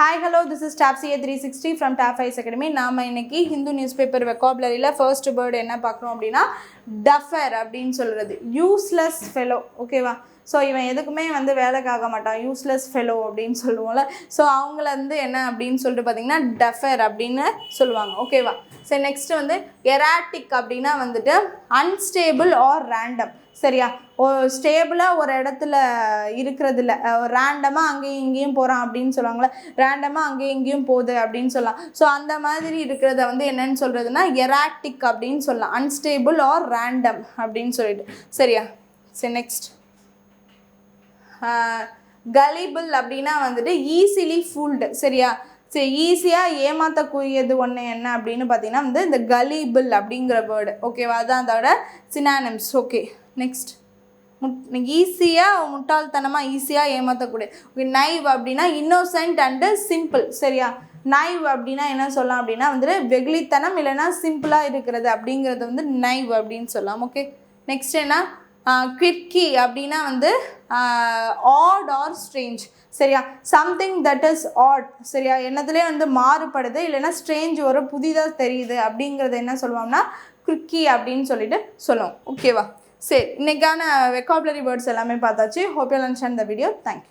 Hi, hello, this is TAPCA360 from TAP Ice Academy. நாம இன்னைக்கு Hindu newspaper வெக்காபுலரியில் first word என்ன பார்க்குறோம் அப்படின்னா டஃபர் அப்படின்னு சொல்கிறது. யூஸ்லெஸ் ஃபெலோ, ஓகேவா? ஸோ இவன் எதுக்குமே வந்து வேலைக்கு ஆக மாட்டான், யூஸ்லெஸ் ஃபெலோ அப்படின்னு சொல்லுவோம்ல. ஸோ அவங்கள வந்து என்ன அப்படின்னு சொல்லிட்டு பார்த்தீங்கன்னா டஃபர் அப்படின்னு சொல்லுவாங்க, ஓகேவா? சரி, நெக்ஸ்ட்டு வந்து எராட்டிக் அப்படின்னா வந்துட்டு அன்ஸ்டேபிள் ஆர் ரேண்டம், சரியா? ஸ்டேபிளாக ஒரு இடத்துல இருக்கிறது இல்லை, ரேண்டமாக அங்கேயும் இங்கேயும் போகிறான் அப்படின்னு சொல்லுவாங்களே, ரேண்டமாக அங்கேயும் இங்கேயும் போகுது அப்படின்னு சொல்லலாம். ஸோ அந்த மாதிரி இருக்கிறத வந்து என்னன்னு சொல்கிறதுனா எராட்டிக் அப்படின்னு சொல்லலாம், அன்ஸ்டேபிள் ஆர் ரேண்டம் அப்படின்னு சொல்லிட்டு, சரியா? சரி, நெக்ஸ்ட் கலிபிள் அப்படின்னா வந்துட்டு ஈஸிலி ஃபூல்டு, சரியா? சரி, ஈஸியாக ஏமாற்றக்கூடியது ஒன்று என்ன அப்படின்னு பார்த்தீங்கன்னா வந்து இந்த கலிபிள் அப்படிங்கிற வேர்டு, ஓகேவா? அதுதான் அதோட சினானிம்ஸ். ஓகே, நெக்ஸ்ட் ஈஸியாக முட்டாள்தனமாக ஈஸியாக ஏமாற்றக்கூடிய. ஓகே, நைவ் அப்படின்னா இன்னோசென்ட் அண்டு சிம்பிள், சரியா? நைவ் அப்படின்னா என்ன சொல்லலாம் அப்படின்னா வந்துட்டு வெகுளித்தனம் இல்லைன்னா சிம்பிளாக இருக்கிறது அப்படிங்கிறது வந்து நைவ் அப்படின்னு சொல்லலாம். ஓகே, நெக்ஸ்ட் என்ன குவிக்கி அப்படின்னா வந்து ஆட் ஆர் ஸ்ட்ரேஞ்ச், சரியா? சம்திங் தட் இஸ் ஆட், சரியா? என்னதுலேயே வந்து மாறுபடுது இல்லைன்னா ஸ்ட்ரேஞ்ச் ஒரு புதிதாக தெரியுது அப்படிங்கிறது என்ன சொல்லுவோம்னா குவிக்கி அப்படின்னு சொல்லிட்டு சொல்லுவோம், ஓகேவா? சரி, இன்றைக்கான வெக்காபுலரி வேர்ட்ஸ் எல்லாமே பார்த்தாச்சு. Hope you understand the video. Thank you.